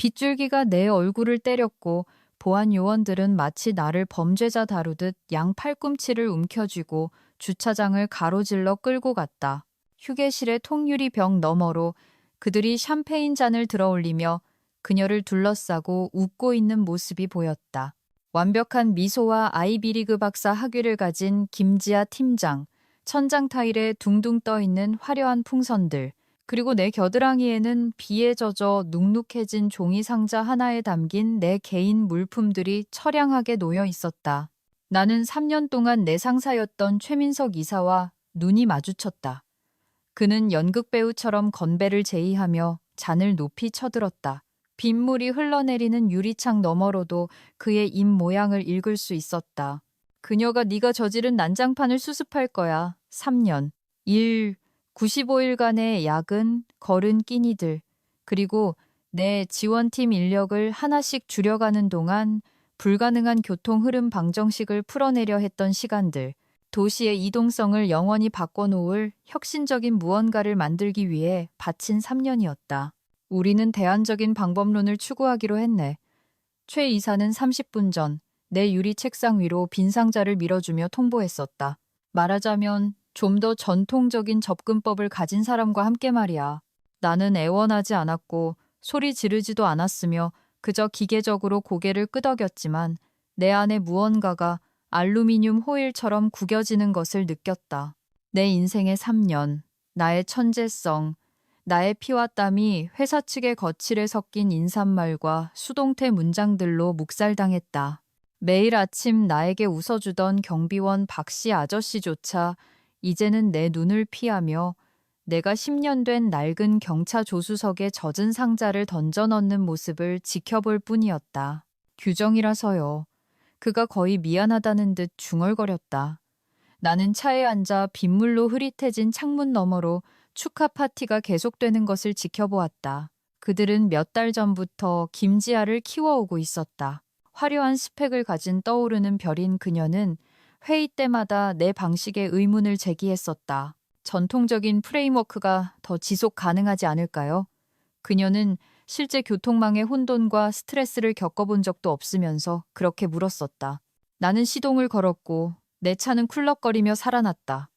빗줄기가 내 얼굴을 때렸고 보안 요원들은 마치 나를 범죄자 다루듯 양 팔꿈치를 움켜쥐고 주차장을 가로질러 끌고 갔다. 휴게실의 통유리 벽 너머로 그들이 샴페인 잔을 들어올리며 그녀를 둘러싸고 웃고 있는 모습이 보였다. 완벽한 미소와 아이비리그 박사 학위를 가진 김지아 팀장, 천장 타일에 둥둥 떠있는 화려한 풍선들, 그리고 내 겨드랑이에는 비에 젖어 눅눅해진 종이 상자 하나에 담긴 내 개인 물품들이 처량하게 놓여 있었다. 나는 3년 동안 내 상사였던 최민석 이사와 눈이 마주쳤다. 그는 연극 배우처럼 건배를 제의하며 잔을 높이 쳐들었다. 빗물이 흘러내리는 유리창 너머로도 그의 입 모양을 읽을 수 있었다. 그녀가 네가 저지른 난장판을 수습할 거야. 3년. 95일간의 야근, 거른 끼니들, 그리고 내 지원팀 인력을 하나씩 줄여가는 동안 불가능한 교통 흐름 방정식을 풀어내려 했던 시간들, 도시의 이동성을 영원히 바꿔놓을 혁신적인 무언가를 만들기 위해 바친 3년이었다. 우리는 대안적인 방법론을 추구하기로 했네. 최 이사는 30분 전 내 유리 책상 위로 빈 상자를 밀어주며 통보했었다. 말하자면 좀 더 전통적인 접근법을 가진 사람과 함께 말이야. 나는 애원하지 않았고 소리 지르지도 않았으며 그저 기계적으로 고개를 끄덕였지만 내 안에 무언가가 알루미늄 호일처럼 구겨지는 것을 느꼈다. 내 인생의 3년, 나의 천재성, 나의 피와 땀이 회사 측의 거칠에 섞인 인사말과 수동태 문장들로 묵살당했다. 매일 아침 나에게 웃어주던 경비원 박씨 아저씨조차 이제는 내 눈을 피하며 내가 10년 된 낡은 경차 조수석에 젖은 상자를 던져 넣는 모습을 지켜볼 뿐이었다. 규정이라서요. 그가 거의 미안하다는 듯 중얼거렸다. 나는 차에 앉아 빗물로 흐릿해진 창문 너머로 축하 파티가 계속되는 것을 지켜보았다. 그들은 몇 달 전부터 김지아를 키워오고 있었다. 화려한 스펙을 가진 떠오르는 별인 그녀는 회의 때마다 내 방식에 의문을 제기했었다. 전통적인 프레임워크가 더 지속 가능하지 않을까요? 그녀는 실제 교통망의 혼돈과 스트레스를 겪어본 적도 없으면서 그렇게 물었었다. 나는 시동을 걸었고 내 차는 쿨럭거리며 살아났다.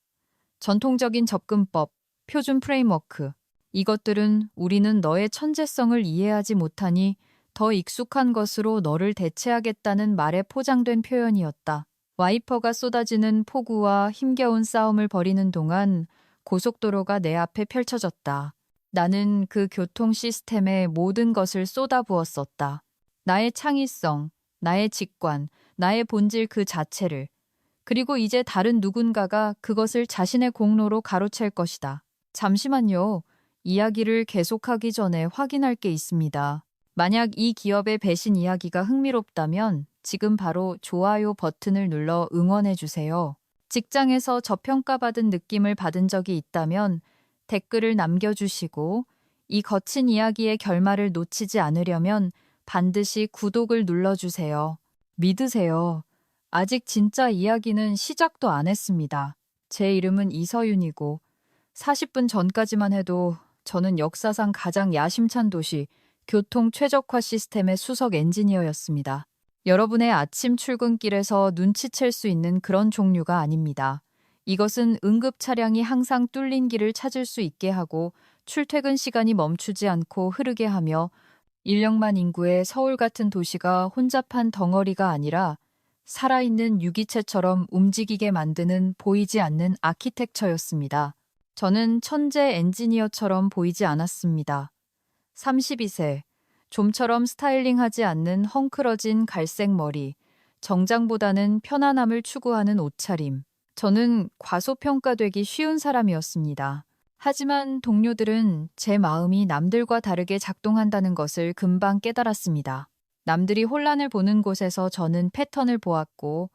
전통적인 접근법, 표준 프레임워크, 이것들은 우리는 너의 천재성을 이해하지 못하니 더 익숙한 것으로 너를 대체하겠다는 말에 포장된 표현이었다. 와이퍼가 쏟아지는 폭우와 힘겨운 싸움을 벌이는 동안 고속도로가 내 앞에 펼쳐졌다. 나는 그 교통 시스템에 모든 것을 쏟아부었었다. 나의 창의성, 나의 직관, 나의 본질 그 자체를. 그리고 이제 다른 누군가가 그것을 자신의 공로로 가로챌 것이다. 잠시만요. 이야기를 계속하기 전에 확인할 게 있습니다. 만약 이 기업의 배신 이야기가 흥미롭다면 지금 바로 좋아요 버튼을 눌러 응원해 주세요. 직장에서 저평가받은 느낌을 받은 적이 있다면 댓글을 남겨주시고 이 거친 이야기의 결말을 놓치지 않으려면 반드시 구독을 눌러주세요. 믿으세요. 아직 진짜 이야기는 시작도 안 했습니다. 제 이름은 이서윤이고 40분 전까지만 해도 저는 역사상 가장 야심찬 도시 교통 최적화 시스템의 수석 엔지니어였습니다. 여러분의 아침 출근길에서 눈치챌 수 있는 그런 종류가 아닙니다. 이것은 응급 차량이 항상 뚫린 길을 찾을 수 있게 하고 출퇴근 시간이 멈추지 않고 흐르게 하며 인력만 인구의 서울 같은 도시가 혼잡한 덩어리가 아니라 살아있는 유기체처럼 움직이게 만드는 보이지 않는 아키텍처였습니다. 저는 천재 엔지니어처럼 보이지 않았습니다. 32세, 좀처럼 스타일링하지 않는 헝클어진 갈색 머리, 정장보다는 편안함을 추구하는 옷차림. 저는 과소평가되기 쉬운 사람이었습니다. 하지만 동료들은 제 마음이 남들과 다르게 작동한다는 것을 금방 깨달았습니다. 남들이 혼란을 보는 곳에서 저는 패턴을 보았고,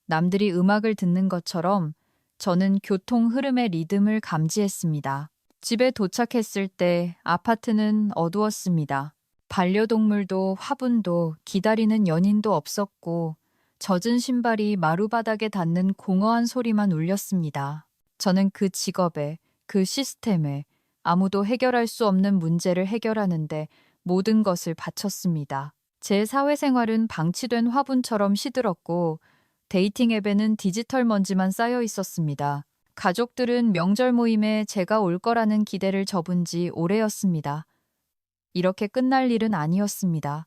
남들이 음악을 듣는 것처럼 저는 교통 흐름의 리듬을 감지했습니다. 집에 도착했을 때 아파트는 어두웠습니다. 반려동물도 화분도 기다리는 연인도 없었고 젖은 신발이 마루바닥에 닿는 공허한 소리만 울렸습니다. 저는 그 직업에, 그 시스템에 아무도 해결할 수 없는 문제를 해결하는데 모든 것을 바쳤습니다. 제 사회생활은 방치된 화분처럼 시들었고 데이팅 앱에는 디지털 먼지만 쌓여 있었습니다. 가족들은 명절 모임에 제가 올 거라는 기대를 접은 지 오래였습니다. 이렇게 끝날 일은 아니었습니다.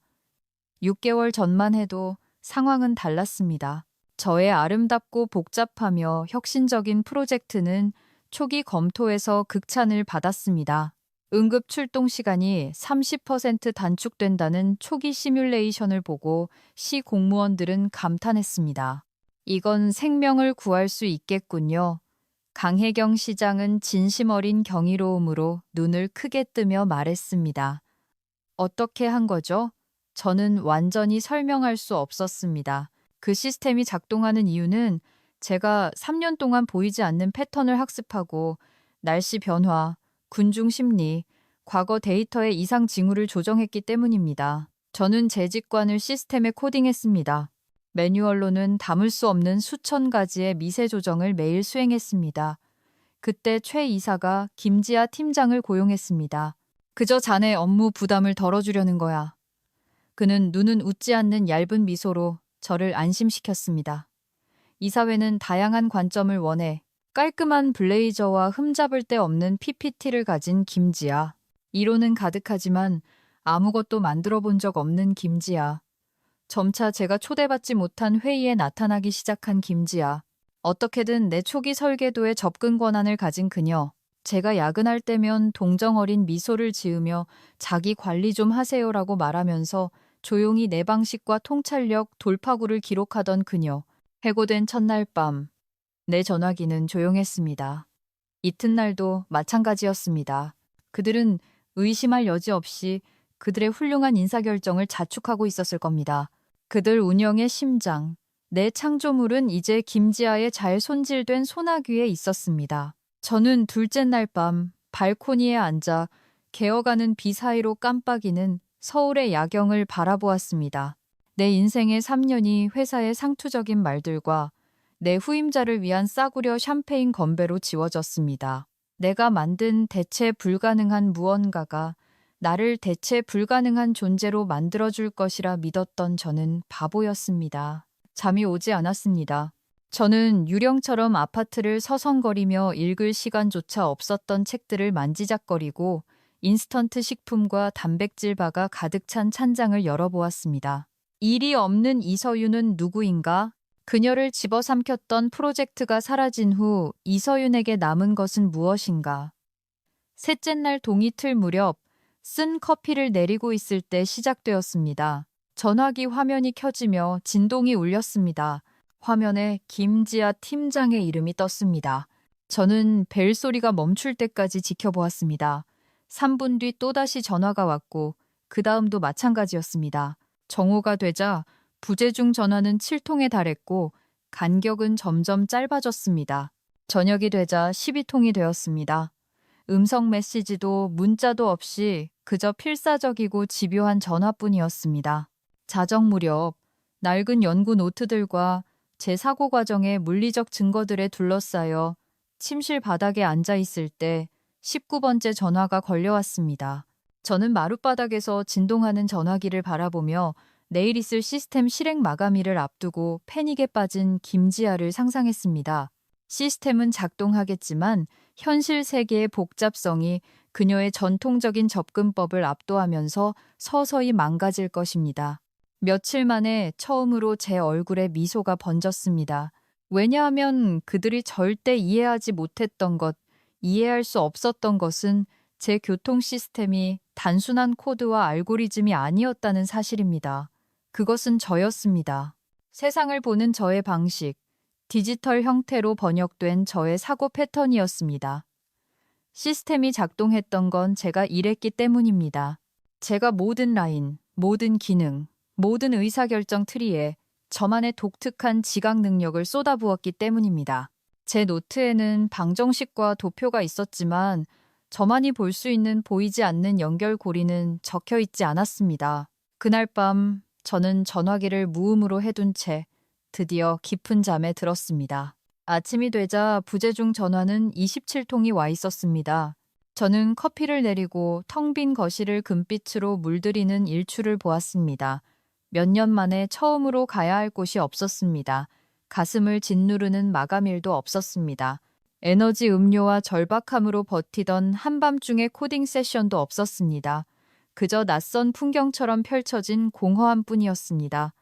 6개월 전만 해도 상황은 달랐습니다. 저의 아름답고 복잡하며 혁신적인 프로젝트는 초기 검토에서 극찬을 받았습니다. 응급 출동 시간이 30% 단축된다는 초기 시뮬레이션을 보고 시 공무원들은 감탄했습니다. 이건 생명을 구할 수 있겠군요. 강혜경 시장은 진심 어린 경이로움으로 눈을 크게 뜨며 말했습니다. 어떻게 한 거죠? 저는 완전히 설명할 수 없었습니다. 그 시스템이 작동하는 이유는 제가 3년 동안 보이지 않는 패턴을 학습하고 날씨 변화, 군중 심리, 과거 데이터의 이상 징후를 조정했기 때문입니다. 저는 제 직관을 시스템에 코딩했습니다. 매뉴얼로는 담을 수 없는 수천 가지의 미세 조정을 매일 수행했습니다. 그때 최 이사가 김지아 팀장을 고용했습니다. 그저 자네 업무 부담을 덜어주려는 거야. 그는 눈은 웃지 않는 얇은 미소로 저를 안심시켰습니다. 이사회는 다양한 관점을 원해 깔끔한 블레이저와 흠잡을 데 없는 PPT를 가진 김지아. 이론은 가득하지만 아무것도 만들어 본 적 없는 김지아. 점차 제가 초대받지 못한 회의에 나타나기 시작한 김지아. 어떻게든 내 초기 설계도에 접근 권한을 가진 그녀. 제가 야근할 때면 동정어린 미소를 지으며 자기 관리 좀 하세요라고 말하면서 조용히 내 방식과 통찰력, 돌파구를 기록하던 그녀. 해고된 첫날 밤, 내 전화기는 조용했습니다. 이튿날도 마찬가지였습니다. 그들은 의심할 여지 없이 그들의 훌륭한 인사결정을 자축하고 있었을 겁니다. 그들 운영의 심장, 내 창조물은 이제 김지아의 잘 손질된 소나귀에 있었습니다. 저는 둘째 날 밤 발코니에 앉아 개어가는 비 사이로 깜빡이는 서울의 야경을 바라보았습니다. 내 인생의 3년이 회사의 상투적인 말들과 내 후임자를 위한 싸구려 샴페인 건배로 지워졌습니다. 내가 만든 대체 불가능한 무언가가 나를 대체 불가능한 존재로 만들어줄 것이라 믿었던 저는 바보였습니다. 잠이 오지 않았습니다. 저는 유령처럼 아파트를 서성거리며 읽을 시간조차 없었던 책들을 만지작거리고 인스턴트 식품과 단백질 바가 가득 찬 찬장을 열어보았습니다. 일이 없는 이서윤은 누구인가? 그녀를 집어삼켰던 프로젝트가 사라진 후 이서윤에게 남은 것은 무엇인가? 셋째 날 동이틀 무렵 쓴 커피를 내리고 있을 때 시작되었습니다. 전화기 화면이 켜지며 진동이 울렸습니다. 화면에 김지아 팀장의 이름이 떴습니다. 저는 벨소리가 멈출 때까지 지켜보았습니다. 3분 뒤 또다시 전화가 왔고 그 다음도 마찬가지였습니다. 정오가 되자 부재중 전화는 7통에 달했고 간격은 점점 짧아졌습니다. 저녁이 되자 12통이 되었습니다. 음성 메시지도 문자도 없이 그저 필사적이고 집요한 전화뿐이었습니다. 자정 무렵 낡은 연구 노트들과 제 사고 과정의 물리적 증거들에 둘러싸여 침실 바닥에 앉아 있을 때 19번째 전화가 걸려왔습니다. 저는 마룻바닥에서 진동하는 전화기를 바라보며 내일 있을 시스템 실행 마감일을 앞두고 패닉에 빠진 김지아를 상상했습니다. 시스템은 작동하겠지만 현실 세계의 복잡성이 그녀의 전통적인 접근법을 압도하면서 서서히 망가질 것입니다. 며칠 만에 처음으로 제 얼굴에 미소가 번졌습니다. 왜냐하면 그들이 절대 이해하지 못했던 것, 이해할 수 없었던 것은 제 교통 시스템이 단순한 코드와 알고리즘이 아니었다는 사실입니다. 그것은 저였습니다. 세상을 보는 저의 방식, 디지털 형태로 번역된 저의 사고 패턴이었습니다. 시스템이 작동했던 건 제가 일했기 때문입니다. 제가 모든 라인, 모든 기능, 모든 의사결정 트리에 저만의 독특한 지각 능력을 쏟아부었기 때문입니다. 제 노트에는 방정식과 도표가 있었지만 저만이 볼 수 있는 보이지 않는 연결고리는 적혀 있지 않았습니다. 그날 밤 저는 전화기를 무음으로 해둔 채 드디어 깊은 잠에 들었습니다. 아침이 되자 부재중 전화는 27통이 와 있었습니다. 저는 커피를 내리고 텅 빈 거실을 금빛으로 물들이는 일출을 보았습니다. 몇 년 만에 처음으로 가야 할 곳이 없었습니다. 가슴을 짓누르는 마감일도 없었습니다. 에너지 음료와 절박함으로 버티던 한밤중의 코딩 세션도 없었습니다. 그저 낯선 풍경처럼 펼쳐진 공허함 뿐이었습니다.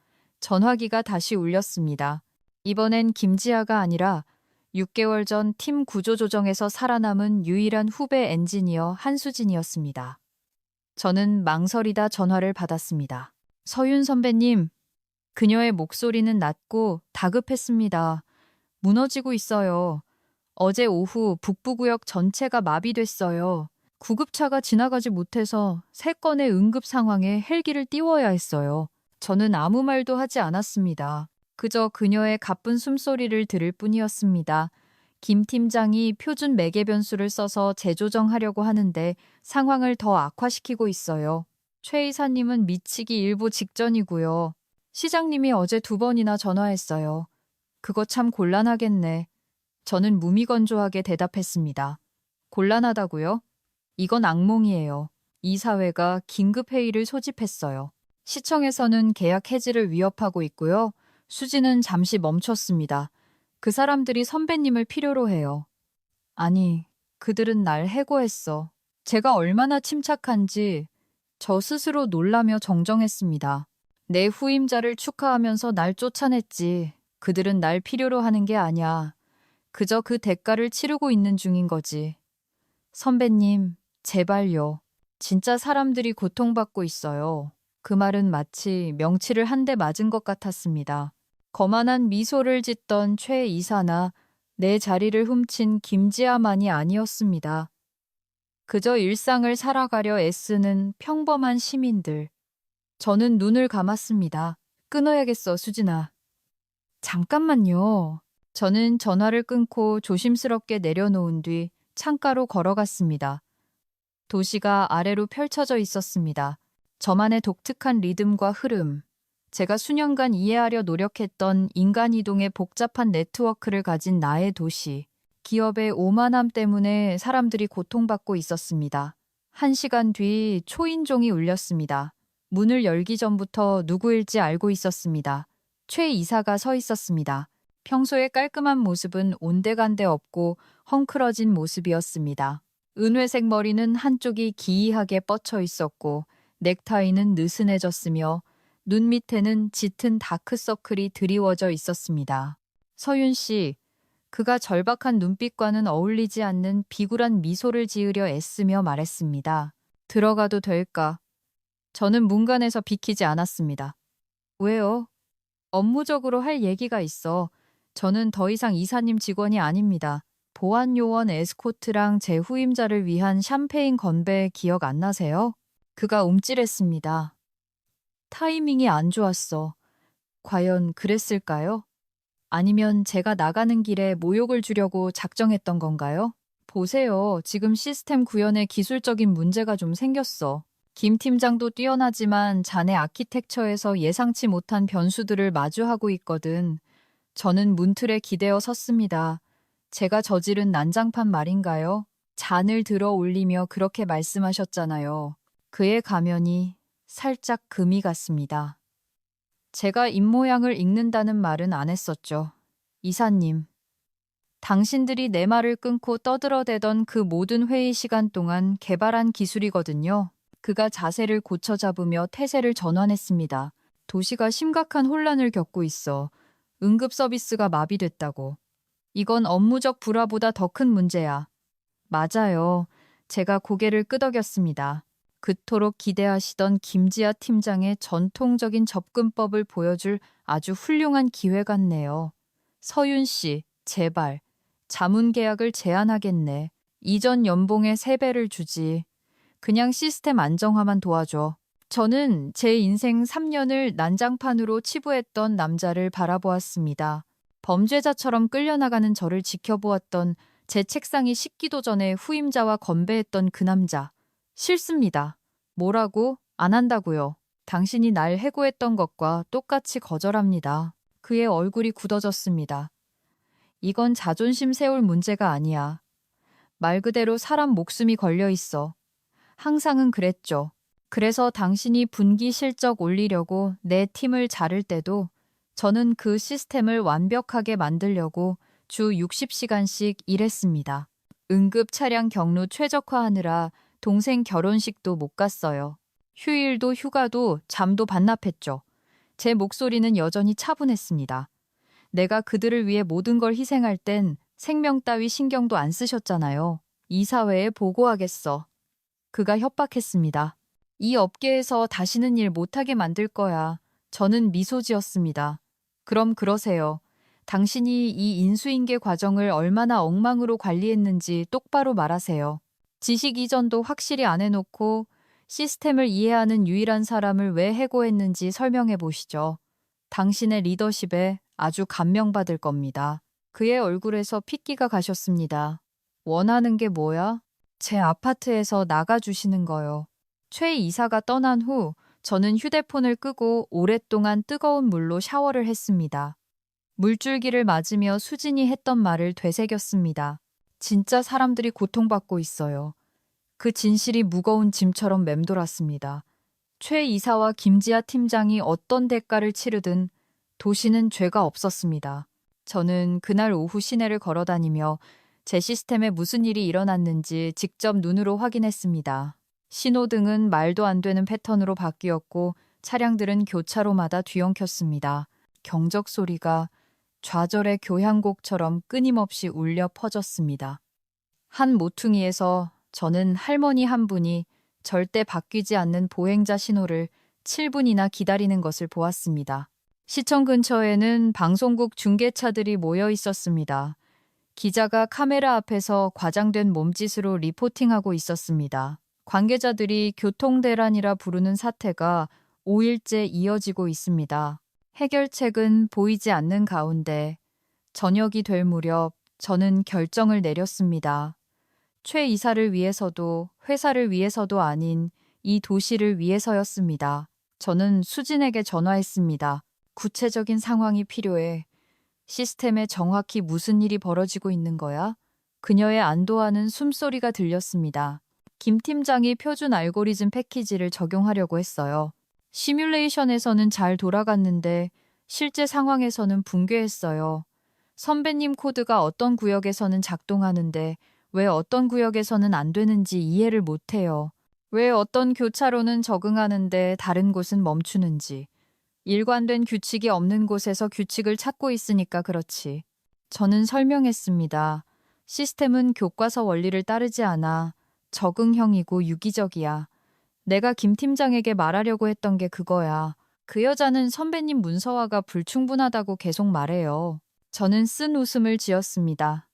전화기가 다시 울렸습니다. 이번엔 김지아가 아니라 6개월 전 팀 구조조정에서 살아남은 유일한 후배 엔지니어 한수진이었습니다. 저는 망설이다 전화를 받았습니다. 서윤 선배님, 그녀의 목소리는 낮고 다급했습니다. 무너지고 있어요. 어제 오후 북부구역 전체가 마비됐어요. 구급차가 지나가지 못해서 3건의 응급 상황에 헬기를 띄워야 했어요. 저는 아무 말도 하지 않았습니다. 그저 그녀의 가쁜 숨소리를 들을 뿐이었습니다. 김 팀장이 표준 매개 변수를 써서 재조정하려고 하는데 상황을 더 악화시키고 있어요. 최 이사님은 미치기 일보 직전이고요. 시장님이 어제 2번이나 전화했어요. 그거 참 곤란하겠네. 저는 무미건조하게 대답했습니다. 곤란하다고요? 이건 악몽이에요. 이사회가 긴급회의를 소집했어요. 시청에서는 계약 해지를 위협하고 있고요. 수지는 잠시 멈췄습니다. 그 사람들이 선배님을 필요로 해요. 아니, 그들은 날 해고했어. 제가 얼마나 침착한지 저 스스로 놀라며 정정했습니다. 내 후임자를 축하하면서 날 쫓아냈지. 그들은 날 필요로 하는 게 아니야. 그저 그 대가를 치르고 있는 중인 거지. 선배님, 제발요. 진짜 사람들이 고통받고 있어요. 그 말은 마치 명치를 한 대 맞은 것 같았습니다. 거만한 미소를 짓던 최 이사나 내 자리를 훔친 김지아만이 아니었습니다. 그저 일상을 살아가려 애쓰는 평범한 시민들. 저는 눈을 감았습니다. 끊어야겠어, 수진아. 잠깐만요. 저는 전화를 끊고 조심스럽게 내려놓은 뒤 창가로 걸어갔습니다. 도시가 아래로 펼쳐져 있었습니다. 저만의 독특한 리듬과 흐름, 제가 수년간 이해하려 노력했던 인간 이동의 복잡한 네트워크를 가진 나의 도시, 기업의 오만함 때문에 사람들이 고통받고 있었습니다. 1시간 뒤 초인종이 울렸습니다. 문을 열기 전부터 누구일지 알고 있었습니다. 최 이사가 서 있었습니다. 평소의 깔끔한 모습은 온데간데 없고 헝클어진 모습이었습니다. 은회색 머리는 한쪽이 기이하게 뻗쳐 있었고 넥타이는 느슨해졌으며 눈 밑에는 짙은 다크서클이 드리워져 있었습니다. 서윤 씨, 그가 절박한 눈빛과는 어울리지 않는 비굴한 미소를 지으려 애쓰며 말했습니다. 들어가도 될까? 저는 문간에서 비키지 않았습니다. 왜요? 업무적으로 할 얘기가 있어. 저는 더 이상 이사님 직원이 아닙니다. 보안 요원 에스코트랑 제 후임자를 위한 샴페인 건배 기억 안 나세요? 그가 움찔했습니다. 타이밍이 안 좋았어. 과연 그랬을까요? 아니면 제가 나가는 길에 모욕을 주려고 작정했던 건가요? 보세요. 지금 시스템 구현에 기술적인 문제가 좀 생겼어. 김 팀장도 뛰어나지만 자네 아키텍처에서 예상치 못한 변수들을 마주하고 있거든. 저는 문틀에 기대어 섰습니다. 제가 저지른 난장판 말인가요? 잔을 들어 올리며 그렇게 말씀하셨잖아요. 그의 가면이 살짝 금이 갔습니다. 제가 입모양을 읽는다는 말은 안 했었죠. 이사님, 당신들이 내 말을 끊고 떠들어대던 그 모든 회의 시간 동안 개발한 기술이거든요. 그가 자세를 고쳐 잡으며 태세를 전환했습니다. 도시가 심각한 혼란을 겪고 있어. 응급 서비스가 마비됐다고. 이건 업무적 불화보다 더 큰 문제야. 맞아요. 제가 고개를 끄덕였습니다. 그토록 기대하시던 김지아 팀장의 전통적인 접근법을 보여줄 아주 훌륭한 기회 같네요. 서윤 씨, 제발. 자문 계약을 제한하겠네. 이전 연봉의 3배를 주지. 그냥 시스템 안정화만 도와줘. 저는 제 인생 3년을 난장판으로 치부했던 남자를 바라보았습니다. 범죄자처럼 끌려나가는 저를 지켜보았던 제 책상이 식기도 전에 후임자와 건배했던 그 남자. 싫습니다. 뭐라고? 안 한다고요. 당신이 날 해고했던 것과 똑같이 거절합니다. 그의 얼굴이 굳어졌습니다. 이건 자존심 세울 문제가 아니야. 말 그대로 사람 목숨이 걸려 있어. 항상은 그랬죠. 그래서 당신이 분기 실적 올리려고 내 팀을 자를 때도 저는 그 시스템을 완벽하게 만들려고 주 60시간씩 일했습니다. 응급 차량 경로 최적화하느라 동생 결혼식도 못 갔어요. 휴일도 휴가도 잠도 반납했죠. 제 목소리는 여전히 차분했습니다. 내가 그들을 위해 모든 걸 희생할 땐 생명 따위 신경도 안 쓰셨잖아요. 이사회에 보고하겠어. 그가 협박했습니다. 이 업계에서 다시는 일 못하게 만들 거야. 저는 미소 지었습니다. 그럼 그러세요. 당신이 이 인수인계 과정을 얼마나 엉망으로 관리했는지 똑바로 말하세요. 지식 이전도 확실히 안 해놓고 시스템을 이해하는 유일한 사람을 왜 해고했는지 설명해 보시죠. 당신의 리더십에 아주 감명받을 겁니다. 그의 얼굴에서 핏기가 가셨습니다. 원하는 게 뭐야? 제 아파트에서 나가주시는 거요. 최 이사가 떠난 후 저는 휴대폰을 끄고 오랫동안 뜨거운 물로 샤워를 했습니다. 물줄기를 맞으며 수진이 했던 말을 되새겼습니다. 진짜 사람들이 고통받고 있어요. 그 진실이 무거운 짐처럼 맴돌았습니다. 최 이사와 김지아 팀장이 어떤 대가를 치르든 도시는 죄가 없었습니다. 저는 그날 오후 시내를 걸어다니며 제 시스템에 무슨 일이 일어났는지 직접 눈으로 확인했습니다. 신호등은 말도 안 되는 패턴으로 바뀌었고 차량들은 교차로마다 뒤엉켰습니다. 경적 소리가 좌절의 교향곡처럼 끊임없이 울려 퍼졌습니다. 한 모퉁이에서 저는 할머니 한 분이 절대 바뀌지 않는 보행자 신호를 7분이나 기다리는 것을 보았습니다. 시청 근처에는 방송국 중계차들이 모여 있었습니다. 기자가 카메라 앞에서 과장된 몸짓으로 리포팅하고 있었습니다. 관계자들이 교통대란이라 부르는 사태가 5일째 이어지고 있습니다. 해결책은 보이지 않는 가운데 저녁이 될 무렵 저는 결정을 내렸습니다. 최 이사를 위해서도 회사를 위해서도 아닌 이 도시를 위해서였습니다. 저는 수진에게 전화했습니다. 구체적인 상황이 필요해. 시스템에 정확히 무슨 일이 벌어지고 있는 거야? 그녀의 안도하는 숨소리가 들렸습니다. 김 팀장이 표준 알고리즘 패키지를 적용하려고 했어요. 시뮬레이션에서는 잘 돌아갔는데 실제 상황에서는 붕괴했어요. 선배님 코드가 어떤 구역에서는 작동하는데 왜 어떤 구역에서는 안 되는지 이해를 못해요. 왜 어떤 교차로는 적응하는데 다른 곳은 멈추는지. 일관된 규칙이 없는 곳에서 규칙을 찾고 있으니까 그렇지. 저는 설명했습니다. 시스템은 교과서 원리를 따르지 않아 적응형이고 유기적이야. 내가 김 팀장에게 말하려고 했던 게 그거야. 그 여자는 선배님 문서화가 불충분하다고 계속 말해요. 저는 쓴 웃음을 지었습니다.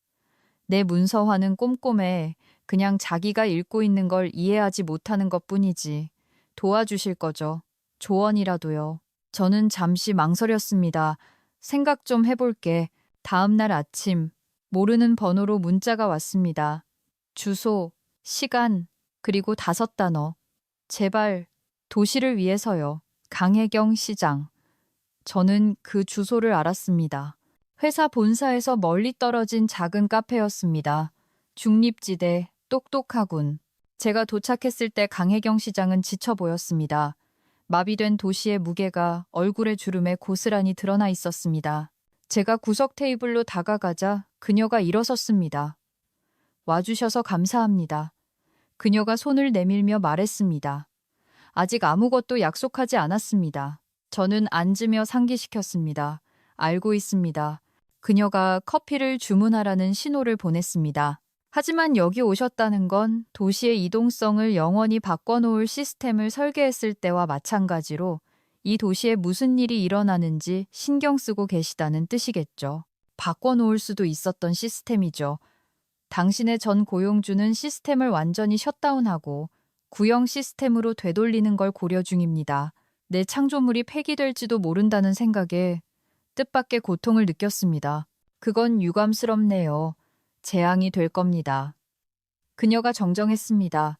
내 문서화는 꼼꼼해. 그냥 자기가 읽고 있는 걸 이해하지 못하는 것뿐이지. 도와주실 거죠. 조언이라도요. 저는 잠시 망설였습니다. 생각 좀 해볼게. 다음 날 아침 모르는 번호로 문자가 왔습니다. 주소, 시간, 그리고 5단어. 제발 도시를 위해서요. 강혜경 시장. 저는 그 주소를 알았습니다. 회사 본사에서 멀리 떨어진 작은 카페였습니다. 중립지대, 똑똑하군. 제가 도착했을 때 강혜경 시장은 지쳐 보였습니다. 마비된 도시의 무게가 얼굴의 주름에 고스란히 드러나 있었습니다. 제가 구석 테이블로 다가가자 그녀가 일어섰습니다. 와주셔서 감사합니다. 그녀가 손을 내밀며 말했습니다. 아직 아무것도 약속하지 않았습니다. 저는 앉으며 상기시켰습니다. 알고 있습니다. 그녀가 커피를 주문하라는 신호를 보냈습니다. 하지만 여기 오셨다는 건 도시의 이동성을 영원히 바꿔놓을 시스템을 설계했을 때와 마찬가지로 이 도시에 무슨 일이 일어나는지 신경 쓰고 계시다는 뜻이겠죠. 바꿔놓을 수도 있었던 시스템이죠. 당신의 전 고용주는 시스템을 완전히 셧다운하고 구형 시스템으로 되돌리는 걸 고려 중입니다. 내 창조물이 폐기될지도 모른다는 생각에 뜻밖의 고통을 느꼈습니다. 그건 유감스럽네요. 재앙이 될 겁니다. 그녀가 정정했습니다.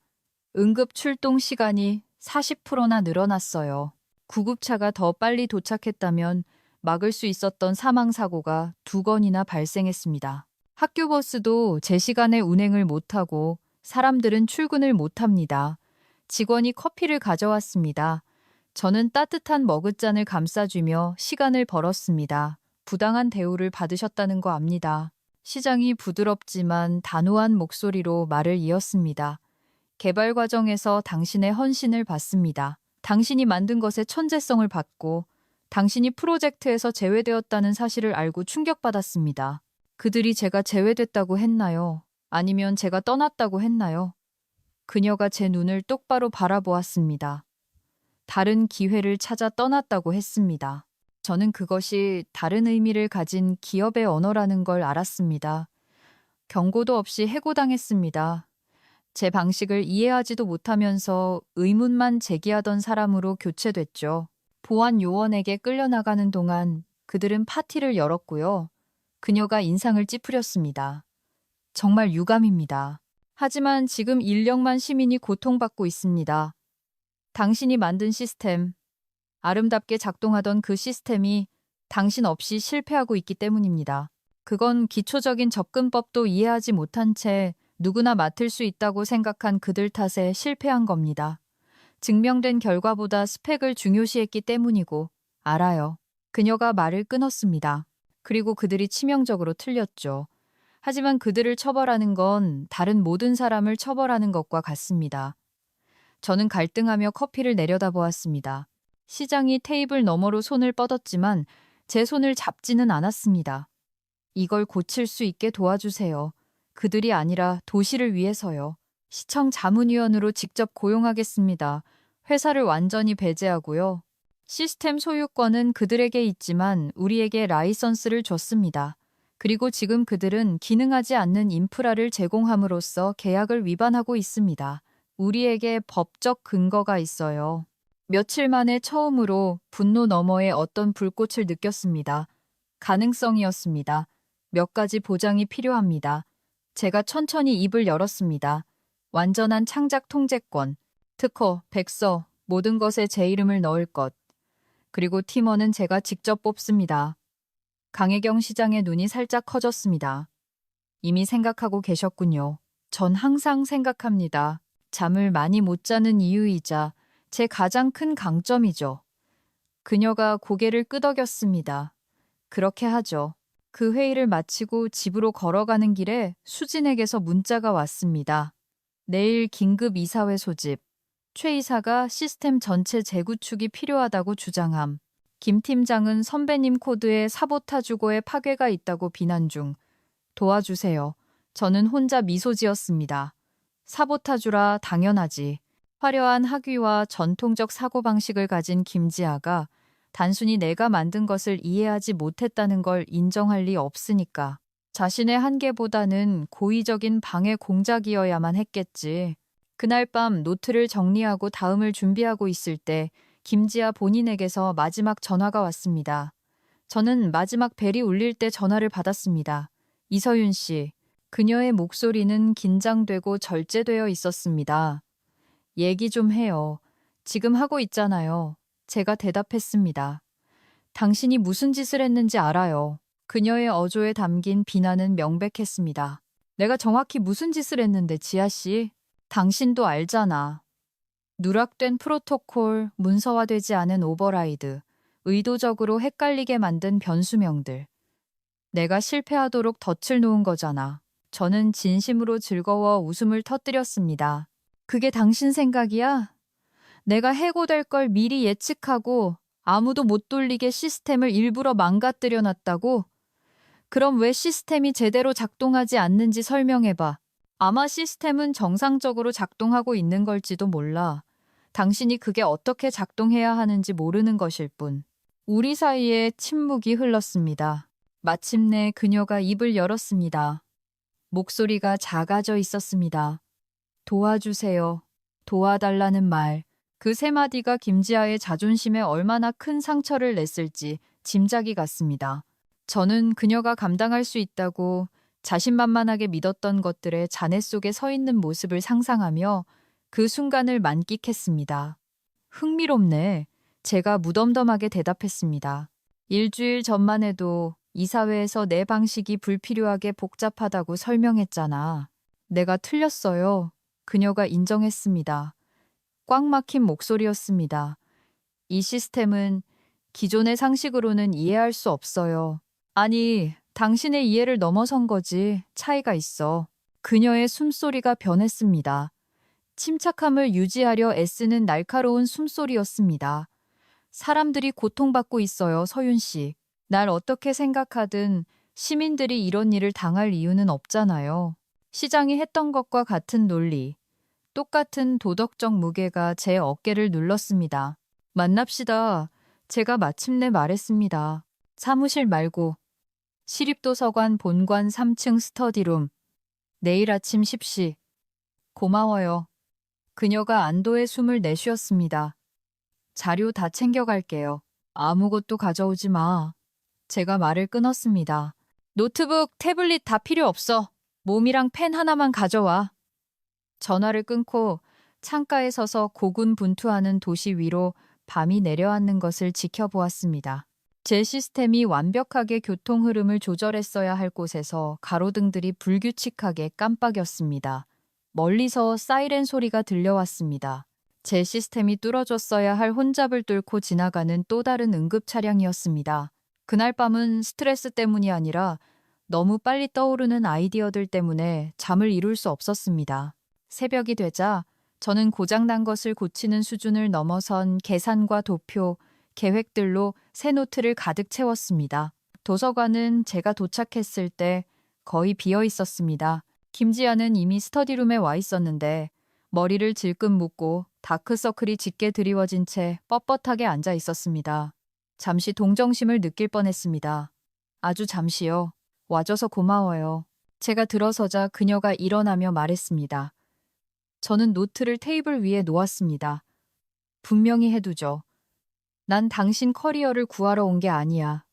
응급 출동 시간이 40%나 늘어났어요. 구급차가 더 빨리 도착했다면 막을 수 있었던 사망사고가 2건이나 발생했습니다. 학교 버스도 제 시간에 운행을 못하고 사람들은 출근을 못합니다. 직원이 커피를 가져왔습니다. 저는 따뜻한 머그잔을 감싸주며 시간을 벌었습니다. 부당한 대우를 받으셨다는 거 압니다. 시장이 부드럽지만 단호한 목소리로 말을 이었습니다. 개발 과정에서 당신의 헌신을 받습니다. 당신이 만든 것의 천재성을 받고 당신이 프로젝트에서 제외되었다는 사실을 알고 충격받았습니다. 그들이 제가 제외됐다고 했나요? 아니면 제가 떠났다고 했나요? 그녀가 제 눈을 똑바로 바라보았습니다. 다른 기회를 찾아 떠났다고 했습니다. 저는 그것이 다른 의미를 가진 기업의 언어라는 걸 알았습니다. 경고도 없이 해고당했습니다. 제 방식을 이해하지도 못하면서 의문만 제기하던 사람으로 교체됐죠. 보안 요원에게 끌려나가는 동안 그들은 파티를 열었고요. 그녀가 인상을 찌푸렸습니다. 정말 유감입니다. 하지만 지금 1력만 시민이 고통받고 있습니다. 당신이 만든 시스템, 아름답게 작동하던 그 시스템이 당신 없이 실패하고 있기 때문입니다. 그건 기초적인 접근법도 이해하지 못한 채 누구나 맡을 수 있다고 생각한 그들 탓에 실패한 겁니다. 증명된 결과보다 스펙을 중요시했기 때문이고 알아요. 그녀가 말을 끊었습니다. 그리고 그들이 치명적으로 틀렸죠. 하지만 그들을 처벌하는 건 다른 모든 사람을 처벌하는 것과 같습니다. 저는 갈등하며 커피를 내려다보았습니다. 시장이 테이블 너머로 손을 뻗었지만 제 손을 잡지는 않았습니다. 이걸 고칠 수 있게 도와주세요. 그들이 아니라 도시를 위해서요. 시청 자문위원으로 직접 고용하겠습니다. 회사를 완전히 배제하고요. 시스템 소유권은 그들에게 있지만 우리에게 라이선스를 줬습니다. 그리고 지금 그들은 기능하지 않는 인프라를 제공함으로써 계약을 위반하고 있습니다. 우리에게 법적 근거가 있어요. 며칠 만에 처음으로 분노 너머에 어떤 불꽃을 느꼈습니다. 가능성이었습니다. 몇 가지 보장이 필요합니다. 제가 천천히 입을 열었습니다. 완전한 창작 통제권, 특허, 백서, 모든 것에 제 이름을 넣을 것. 그리고 팀원은 제가 직접 뽑습니다. 강혜경 시장의 눈이 살짝 커졌습니다. 이미 생각하고 계셨군요. 전 항상 생각합니다. 잠을 많이 못 자는 이유이자 제 가장 큰 강점이죠. 그녀가 고개를 끄덕였습니다. 그렇게 하죠. 그 회의를 마치고 집으로 걸어가는 길에 수진에게서 문자가 왔습니다. 내일 긴급 이사회 소집. 최 이사가 시스템 전체 재구축이 필요하다고 주장함. 김 팀장은 선배님 코드에 사보타주고의 파괴가 있다고 비난 중. 도와주세요. 저는 혼자 미소 지었습니다. 사보타주라 당연하지. 화려한 학위와 전통적 사고방식을 가진 김지아가 단순히 내가 만든 것을 이해하지 못했다는 걸 인정할 리 없으니까. 자신의 한계보다는 고의적인 방해 공작이어야만 했겠지. 그날 밤 노트를 정리하고 다음을 준비하고 있을 때 김지아 본인에게서 마지막 전화가 왔습니다. 저는 마지막 벨이 울릴 때 전화를 받았습니다. 이서윤 씨. 그녀의 목소리는 긴장되고 절제되어 있었습니다. 얘기 좀 해요. 지금 하고 있잖아요. 제가 대답했습니다. 당신이 무슨 짓을 했는지 알아요. 그녀의 어조에 담긴 비난은 명백했습니다. 내가 정확히 무슨 짓을 했는데 지아 씨? 당신도 알잖아. 누락된 프로토콜, 문서화되지 않은 오버라이드, 의도적으로 헷갈리게 만든 변수명들. 내가 실패하도록 덫을 놓은 거잖아. 저는 진심으로 즐거워 웃음을 터뜨렸습니다. 그게 당신 생각이야? 내가 해고될 걸 미리 예측하고 아무도 못 돌리게 시스템을 일부러 망가뜨려 놨다고? 그럼 왜 시스템이 제대로 작동하지 않는지 설명해봐. 아마 시스템은 정상적으로 작동하고 있는 걸지도 몰라. 당신이 그게 어떻게 작동해야 하는지 모르는 것일 뿐. 우리 사이에 침묵이 흘렀습니다. 마침내 그녀가 입을 열었습니다. 목소리가 작아져 있었습니다. 도와주세요. 도와달라는 말. 그 세 마디가 김지아의 자존심에 얼마나 큰 상처를 냈을지 짐작이 갔습니다. 저는 그녀가 감당할 수 있다고 자신만만하게 믿었던 것들의 잔해 속에 서 있는 모습을 상상하며 그 순간을 만끽했습니다. 흥미롭네. 제가 무덤덤하게 대답했습니다. 일주일 전만 해도 이사회에서 내 방식이 불필요하게 복잡하다고 설명했잖아. 내가 틀렸어요. 그녀가 인정했습니다. 꽉 막힌 목소리였습니다. 이 시스템은 기존의 상식으로는 이해할 수 없어요. 아니, 당신의 이해를 넘어선 거지. 차이가 있어. 그녀의 숨소리가 변했습니다. 침착함을 유지하려 애쓰는 날카로운 숨소리였습니다. 사람들이 고통받고 있어요, 서윤 씨. 날 어떻게 생각하든 시민들이 이런 일을 당할 이유는 없잖아요. 시장이 했던 것과 같은 논리, 똑같은 도덕적 무게가 제 어깨를 눌렀습니다. 만납시다. 제가 마침내 말했습니다. 사무실 말고 시립도서관 본관 3층 스터디룸. 내일 아침 10시. 고마워요. 그녀가 안도의 숨을 내쉬었습니다. 자료 다 챙겨갈게요. 아무것도 가져오지 마. 제가 말을 끊었습니다. 노트북, 태블릿 다 필요 없어. 몸이랑 펜 하나만 가져와. 전화를 끊고 창가에 서서 고군분투하는 도시 위로 밤이 내려앉는 것을 지켜보았습니다. 제 시스템이 완벽하게 교통 흐름을 조절했어야 할 곳에서 가로등들이 불규칙하게 깜빡였습니다. 멀리서 사이렌 소리가 들려왔습니다. 제 시스템이 뚫어줬어야 할 혼잡을 뚫고 지나가는 또 다른 응급 차량이었습니다. 그날 밤은 스트레스 때문이 아니라 너무 빨리 떠오르는 아이디어들 때문에 잠을 이룰 수 없었습니다. 새벽이 되자 저는 고장난 것을 고치는 수준을 넘어선 계산과 도표, 계획들로 새 노트를 가득 채웠습니다. 도서관은 제가 도착했을 때 거의 비어 있었습니다. 김지아는 이미 스터디룸에 와 있었는데 머리를 질끈 묶고 다크서클이 짙게 드리워진 채 뻣뻣하게 앉아 있었습니다. 잠시 동정심을 느낄 뻔했습니다. 아주 잠시요. 와줘서 고마워요. 제가 들어서자 그녀가 일어나며 말했습니다. 저는 노트를 테이블 위에 놓았습니다. 분명히 해두죠. 난 당신 커리어를 구하러 온 게 아니야.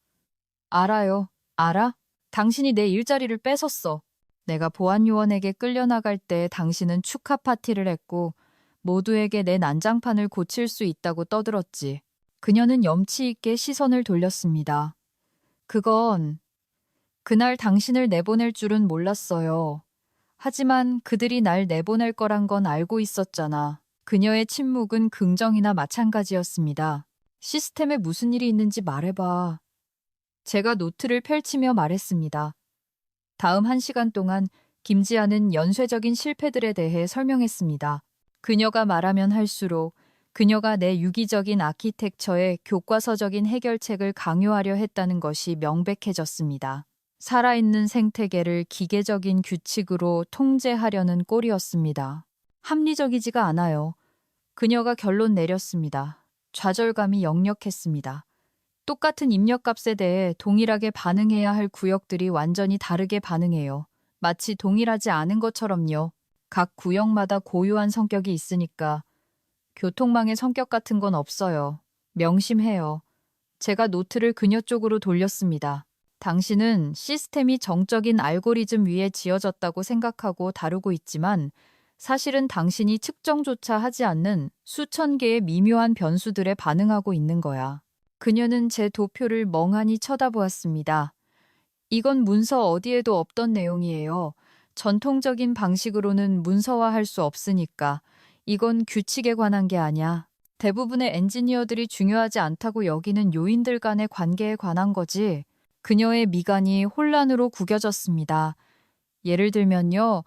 알아요. 알아? 당신이 내 일자리를 뺏었어. 내가 보안요원에게 끌려나갈 때 당신은 축하 파티를 했고 모두에게 내 난장판을 고칠 수 있다고 떠들었지. 그녀는 염치 있게 시선을 돌렸습니다. 그건 그날 당신을 내보낼 줄은 몰랐어요. 하지만 그들이 날 내보낼 거란 건 알고 있었잖아. 그녀의 침묵은 긍정이나 마찬가지였습니다. 시스템에 무슨 일이 있는지 말해봐. 제가 노트를 펼치며 말했습니다. 다음 1시간 동안 김지아는 연쇄적인 실패들에 대해 설명했습니다. 그녀가 말하면 할수록 그녀가 내 유기적인 아키텍처의 교과서적인 해결책을 강요하려 했다는 것이 명백해졌습니다. 살아있는 생태계를 기계적인 규칙으로 통제하려는 꼴이었습니다. 합리적이지가 않아요. 그녀가 결론 내렸습니다. 좌절감이 역력했습니다. 똑같은 입력값에 대해 동일하게 반응해야 할 구역들이 완전히 다르게 반응해요. 마치 동일하지 않은 것처럼요. 각 구역마다 고유한 성격이 있으니까 교통망의 성격 같은 건 없어요. 명심해요. 제가 노트를 그녀 쪽으로 돌렸습니다. 당신은 시스템이 정적인 알고리즘 위에 지어졌다고 생각하고 다루고 있지만 사실은 당신이 측정조차 하지 않는 수천 개의 미묘한 변수들에 반응하고 있는 거야. 그녀는 제 도표를 멍하니 쳐다보았습니다. 이건 문서 어디에도 없던 내용이에요. 전통적인 방식으로는 문서화할 수 없으니까. 이건 규칙에 관한 게 아니야. 대부분의 엔지니어들이 중요하지 않다고 여기는 요인들 간의 관계에 관한 거지. 그녀의 미간이 혼란으로 구겨졌습니다. 예를 들면요.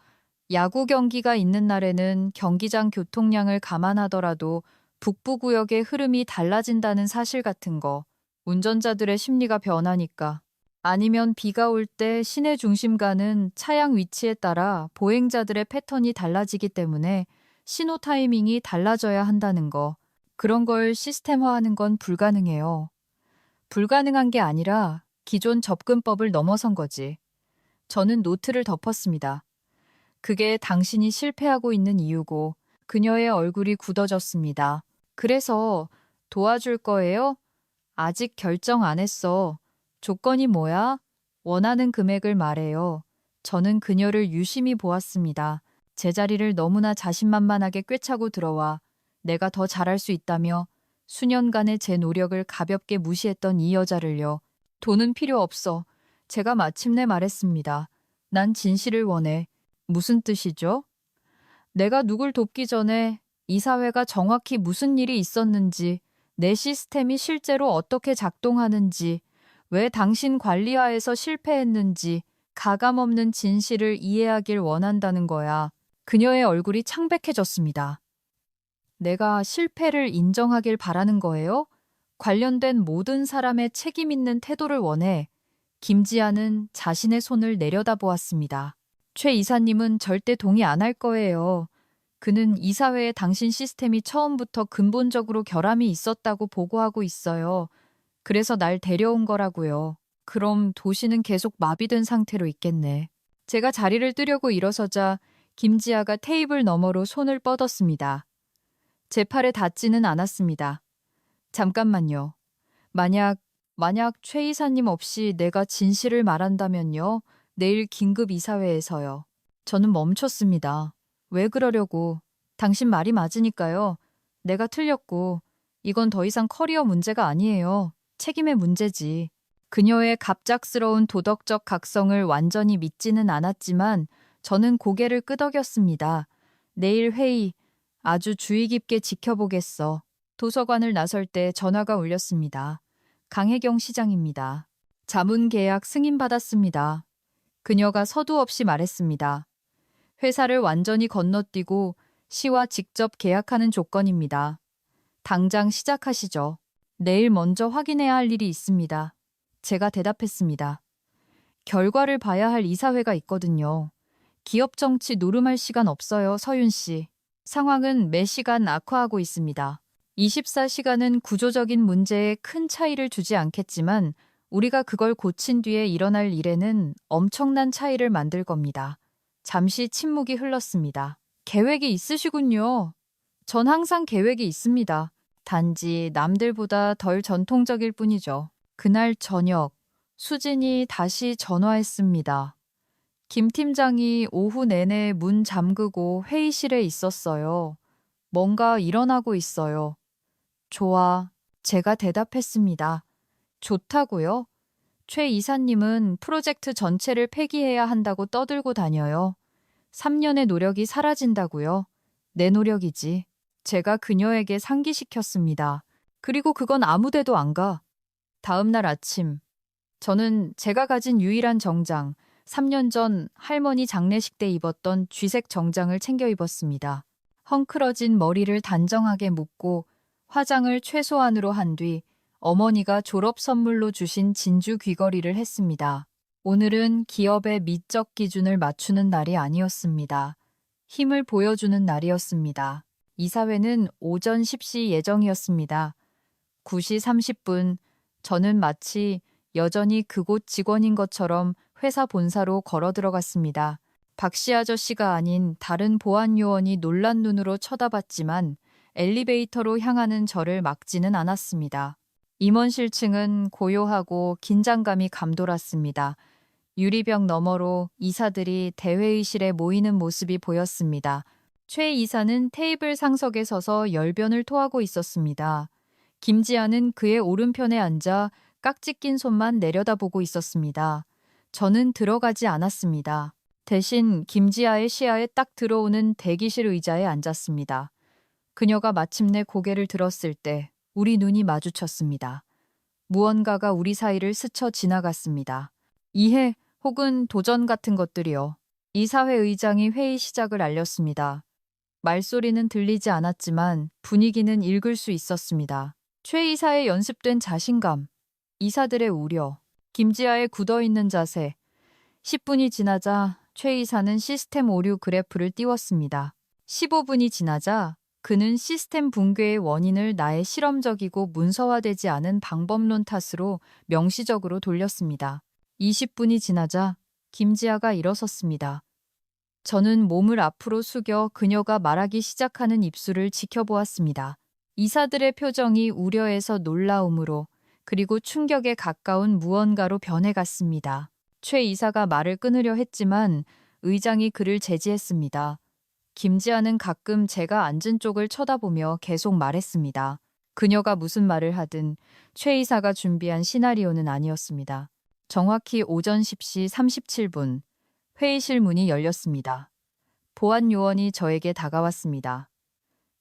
야구 경기가 있는 날에는 경기장 교통량을 감안하더라도 북부구역의 흐름이 달라진다는 사실 같은 거. 운전자들의 심리가 변하니까. 아니면 비가 올 때 시내 중심가는 차량 위치에 따라 보행자들의 패턴이 달라지기 때문에 신호 타이밍이 달라져야 한다는 거. 그런 걸 시스템화하는 건 불가능해요. 불가능한 게 아니라 기존 접근법을 넘어선 거지. 저는 노트를 덮었습니다. 그게 당신이 실패하고 있는 이유고 그녀의 얼굴이 굳어졌습니다. 그래서 도와줄 거예요? 아직 결정 안 했어. 조건이 뭐야? 원하는 금액을 말해요. 저는 그녀를 유심히 보았습니다. 제자리를 너무나 자신만만하게 꿰차고 들어와 내가 더 잘할 수 있다며 수년간의 제 노력을 가볍게 무시했던 이 여자를요. 돈은 필요 없어. 제가 마침내 말했습니다. 난 진실을 원해. 무슨 뜻이죠? 내가 누굴 돕기 전에 이사회가 정확히 무슨 일이 있었는지, 내 시스템이 실제로 어떻게 작동하는지, 왜 당신 관리하에서 실패했는지 가감없는 진실을 이해하길 원한다는 거야. 그녀의 얼굴이 창백해졌습니다. 내가 실패를 인정하길 바라는 거예요? 관련된 모든 사람의 책임 있는 태도를 원해. 김지아는 자신의 손을 내려다보았습니다. 최 이사님은 절대 동의 안 할 거예요. 그는 이사회에 당신 시스템이 처음부터 근본적으로 결함이 있었다고 보고하고 있어요. 그래서 날 데려온 거라고요. 그럼 도시는 계속 마비된 상태로 있겠네. 제가 자리를 뜨려고 일어서자 김지아가 테이블 너머로 손을 뻗었습니다. 제 팔에 닿지는 않았습니다. 잠깐만요. 만약 최 이사님 없이 내가 진실을 말한다면요. 내일 긴급 이사회에서요. 저는 멈췄습니다. 왜 그러려고. 당신 말이 맞으니까요. 내가 틀렸고 이건 더 이상 커리어 문제가 아니에요. 책임의 문제지. 그녀의 갑작스러운 도덕적 각성을 완전히 믿지는 않았지만 저는 고개를 끄덕였습니다. 내일 회의 아주 주의 깊게 지켜보겠어. 도서관을 나설 때 전화가 울렸습니다. 강혜경 시장입니다. 자문 계약 승인받았습니다. 그녀가 서두 없이 말했습니다. 회사를 완전히 건너뛰고 시와 직접 계약하는 조건입니다. 당장 시작하시죠. 내일 먼저 확인해야 할 일이 있습니다. 제가 대답했습니다. 결과를 봐야 할 이사회가 있거든요. 기업 정치 노름할 시간 없어요, 서윤 씨. 상황은 매 시간 악화하고 있습니다. 24시간은 구조적인 문제에 큰 차이를 주지 않겠지만 우리가 그걸 고친 뒤에 일어날 일에는 엄청난 차이를 만들 겁니다. 잠시 침묵이 흘렀습니다. 계획이 있으시군요. 전 항상 계획이 있습니다. 단지 남들보다 덜 전통적일 뿐이죠. 그날 저녁, 수진이 다시 전화했습니다. 김 팀장이 오후 내내 문 잠그고 회의실에 있었어요. 뭔가 일어나고 있어요. 좋아. 제가 대답했습니다. 좋다고요? 최 이사님은 프로젝트 전체를 폐기해야 한다고 떠들고 다녀요. 3년의 노력이 사라진다고요? 내 노력이지. 제가 그녀에게 상기시켰습니다. 그리고 그건 아무데도 안 가. 다음 날 아침, 저는 제가 가진 유일한 정장, 3년 전 할머니 장례식 때 입었던 쥐색 정장을 챙겨 입었습니다. 헝클어진 머리를 단정하게 묶고 화장을 최소한으로 한 뒤 어머니가 졸업 선물로 주신 진주 귀걸이를 했습니다. 오늘은 기업의 미적 기준을 맞추는 날이 아니었습니다. 힘을 보여주는 날이었습니다. 이사회는 오전 10시 예정이었습니다. 9시 30분, 저는 마치 여전히 그곳 직원인 것처럼 회사 본사로 걸어 들어갔습니다. 박씨 아저씨가 아닌 다른 보안 요원이 놀란 눈으로 쳐다봤지만 엘리베이터로 향하는 저를 막지는 않았습니다. 임원실층은 고요하고 긴장감이 감돌았습니다. 유리벽 너머로 이사들이 대회의실에 모이는 모습이 보였습니다. 최 이사는 테이블 상석에 서서 열변을 토하고 있었습니다. 김지아는 그의 오른편에 앉아 깍지 낀 손만 내려다보고 있었습니다. 저는 들어가지 않았습니다. 대신 김지아의 시야에 딱 들어오는 대기실 의자에 앉았습니다. 그녀가 마침내 고개를 들었을 때 우리 눈이 마주쳤습니다. 무언가가 우리 사이를 스쳐 지나갔습니다. 이해 혹은 도전 같은 것들이요. 이사회 의장이 회의 시작을 알렸습니다. 말소리는 들리지 않았지만 분위기는 읽을 수 있었습니다. 최 이사의 연습된 자신감, 이사들의 우려, 김지아의 굳어있는 자세. 10분이 지나자 최 이사는 시스템 오류 그래프를 띄웠습니다. 15분이 지나자 그는 시스템 붕괴의 원인을 나의 실험적이고 문서화되지 않은 방법론 탓으로 명시적으로 돌렸습니다. 20분이 지나자 김지아가 일어섰습니다. 저는 몸을 앞으로 숙여 그녀가 말하기 시작하는 입술을 지켜보았습니다. 이사들의 표정이 우려에서 놀라움으로 그리고 충격에 가까운 무언가로 변해갔습니다. 최 이사가 말을 끊으려 했지만 의장이 그를 제지했습니다. 김지아는 가끔 제가 앉은 쪽을 쳐다보며 계속 말했습니다. 그녀가 무슨 말을 하든 최 이사가 준비한 시나리오는 아니었습니다. 정확히 오전 10시 37분 회의실 문이 열렸습니다. 보안 요원이 저에게 다가왔습니다.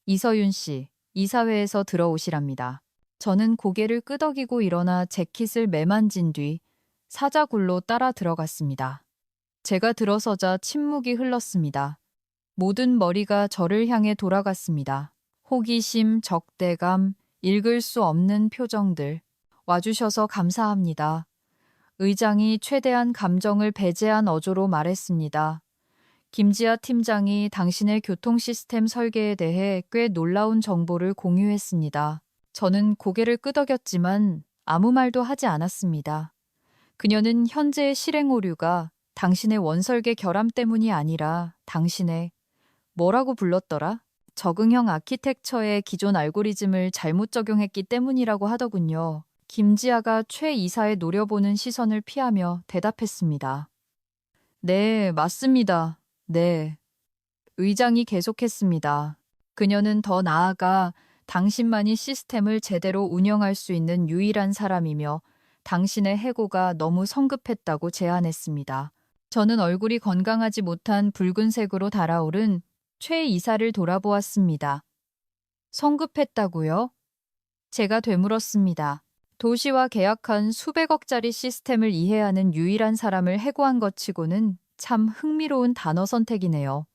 이서윤 씨, 이사회에서 들어오시랍니다. 저는 고개를 끄덕이고 일어나 재킷을 매만진 뒤 사자굴로 따라 들어갔습니다. 제가 들어서자 침묵이 흘렀습니다. 모든 머리가 저를 향해 돌아갔습니다. 호기심, 적대감, 읽을 수 없는 표정들. 와주셔서 감사합니다. 의장이 최대한 감정을 배제한 어조로 말했습니다. 김지아 팀장이 당신의 교통 시스템 설계에 대해 꽤 놀라운 정보를 공유했습니다. 저는 고개를 끄덕였지만 아무 말도 하지 않았습니다. 그녀는 현재의 실행 오류가 당신의 원설계 결함 때문이 아니라 당신의 뭐라고 불렀더라? 적응형 아키텍처의 기존 알고리즘을 잘못 적용했기 때문이라고 하더군요. 김지아가 최 이사의 노려보는 시선을 피하며 대답했습니다. 네, 맞습니다. 네. 의장이 계속했습니다. 그녀는 더 나아가 당신만이 시스템을 제대로 운영할 수 있는 유일한 사람이며 당신의 해고가 너무 성급했다고 제안했습니다. 저는 얼굴이 건강하지 못한 붉은색으로 달아오른 최 이사를 돌아보았습니다. 성급했다고요? 제가 되물었습니다. 도시와 계약한 수백억짜리 시스템을 이해하는 유일한 사람을 해고한 것 치고는 참 흥미로운 단어 선택이네요.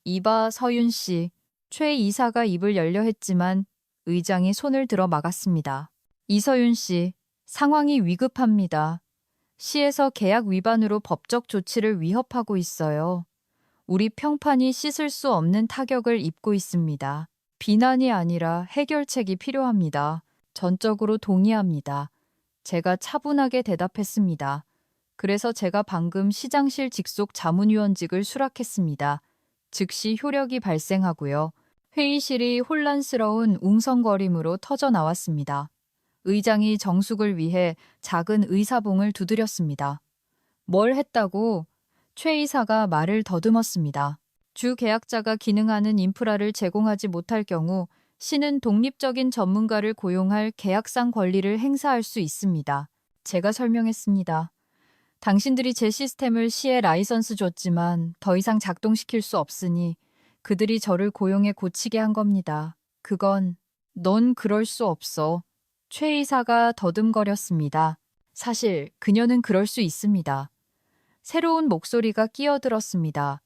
이봐 서윤 씨, 최 이사가 입을 열려 했지만 의장이 손을 들어 막았습니다. 이서윤 씨, 상황이 위급합니다. 시에서 계약 위반으로 법적 조치를 위협하고 있어요. 우리 평판이 씻을 수 없는 타격을 입고 있습니다. 비난이 아니라 해결책이 필요합니다. 전적으로 동의합니다. 제가 차분하게 대답했습니다. 그래서 제가 방금 시장실 직속 자문위원직을 수락했습니다. 즉시 효력이 발생하고요. 회의실이 혼란스러운 웅성거림으로 터져 나왔습니다. 의장이 정숙을 위해 작은 의사봉을 두드렸습니다. 뭘 했다고? 최 이사가 말을 더듬었습니다. 주 계약자가 기능하는 인프라를 제공하지 못할 경우 시는 독립적인 전문가를 고용할 계약상 권리를 행사할 수 있습니다. 제가 설명했습니다. 당신들이 제 시스템을 시에 라이선스 줬지만 더 이상 작동시킬 수 없으니 그들이 저를 고용해 고치게 한 겁니다. 그건 넌 그럴 수 없어. 최 이사가 더듬거렸습니다. 사실 그녀는 그럴 수 있습니다. 새로운 목소리가 끼어들었습니다.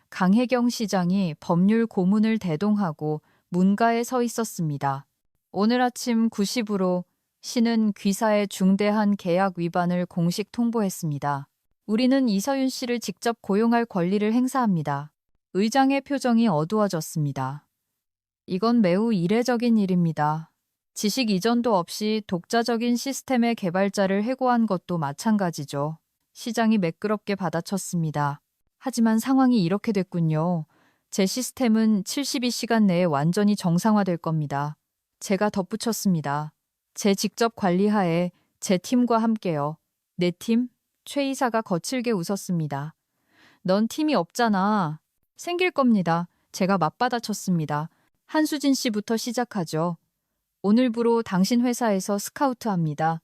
강혜경 시장이 법률 고문을 대동하고 문가에 서 있었습니다. 오늘 아침 9시부로 시는 귀사의 중대한 계약 위반을 공식 통보했습니다. 우리는 이서윤 씨를 직접 고용할 권리를 행사합니다. 의장의 표정이 어두워졌습니다. 이건 매우 이례적인 일입니다. 지식 이전도 없이 독자적인 시스템의 개발자를 해고한 것도 마찬가지죠. 시장이 매끄럽게 받아쳤습니다. 하지만 상황이 이렇게 됐군요. 제 시스템은 72시간 내에 완전히 정상화될 겁니다. 제가 덧붙였습니다. 제 직접 관리하에 제 팀과 함께요. 내 팀? 최 이사가 거칠게 웃었습니다. 넌 팀이 없잖아. 생길 겁니다. 제가 맞받아쳤습니다. 한수진 씨부터 시작하죠. 오늘부로 당신 회사에서 스카우트합니다.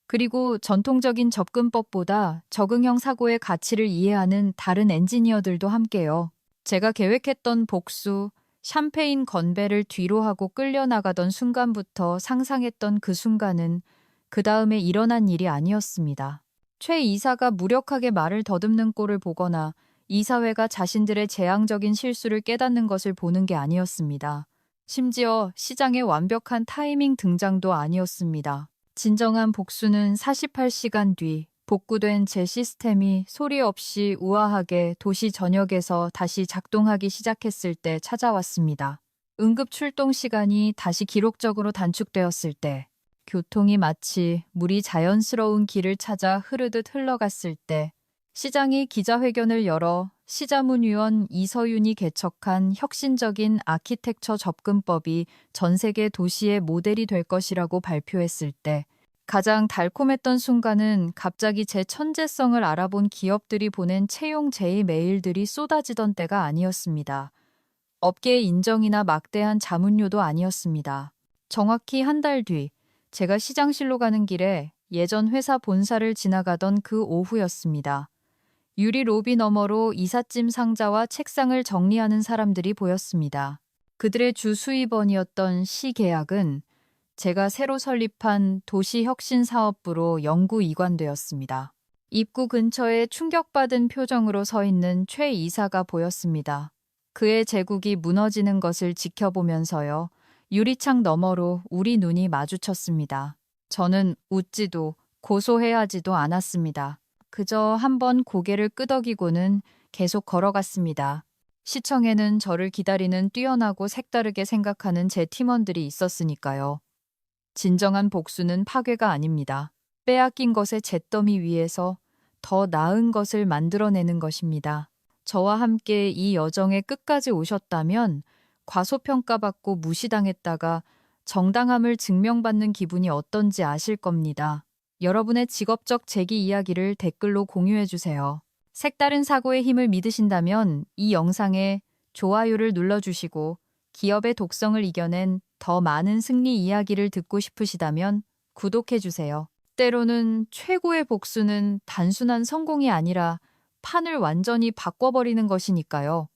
그리고 전통적인 접근법보다 적응형 사고의 가치를 이해하는 다른 엔지니어들도 함께요. 제가 계획했던 복수, 샴페인 건배를 뒤로 하고 끌려나가던 순간부터 상상했던 그 순간은 그 다음에 일어난 일이 아니었습니다. 최 이사가 무력하게 말을 더듬는 꼴을 보거나 이사회가 자신들의 재앙적인 실수를 깨닫는 것을 보는 게 아니었습니다. 심지어 시장의 완벽한 타이밍 등장도 아니었습니다. 진정한 복수는 48시간 뒤 복구된 제 시스템이 소리 없이 우아하게 도시 전역에서 다시 작동하기 시작했을 때 찾아왔습니다. 응급 출동 시간이 다시 기록적으로 단축되었을 때, 교통이 마치 물이 자연스러운 길을 찾아 흐르듯 흘러갔을 때, 시장이 기자회견을 열어 시자문위원 이서윤이 개척한 혁신적인 아키텍처 접근법이 전 세계 도시의 모델이 될 것이라고 발표했을 때, 가장 달콤했던 순간은 갑자기 제 천재성을 알아본 기업들이 보낸 채용 제의 메일들이 쏟아지던 때가 아니었습니다. 업계의 인정이나 막대한 자문료도 아니었습니다. 정확히 한 달 뒤, 제가 시장실로 가는 길에 예전 회사 본사를 지나가던 그 오후였습니다. 유리 로비 너머로 이삿짐 상자와 책상을 정리하는 사람들이 보였습니다. 그들의 주 수입원이었던 시계약은 제가 새로 설립한 도시혁신사업부로 영구 이관되었습니다. 입구 근처에 충격받은 표정으로 서 있는 최 이사가 보였습니다. 그의 제국이 무너지는 것을 지켜보면서요. 유리창 너머로 우리 눈이 마주쳤습니다. 저는 웃지도 고소해하지도 않았습니다. 그저 한번 고개를 끄덕이고는 계속 걸어갔습니다. 시청에는 저를 기다리는 뛰어나고 색다르게 생각하는 제 팀원들이 있었으니까요. 진정한 복수는 파괴가 아닙니다. 빼앗긴 것의 잿더미 위에서 더 나은 것을 만들어내는 것입니다. 저와 함께 이 여정의 끝까지 오셨다면 과소평가받고 무시당했다가 정당함을 증명받는 기분이 어떤지 아실 겁니다. 여러분의 직업적 재기 이야기를 댓글로 공유해 주세요. 색다른 사고의 힘을 믿으신다면 이 영상에 좋아요를 눌러주시고 기업의 독성을 이겨낸 더 많은 승리 이야기를 듣고 싶으시다면 구독해 주세요. 때로는 최고의 복수는 단순한 성공이 아니라 판을 완전히 바꿔버리는 것이니까요.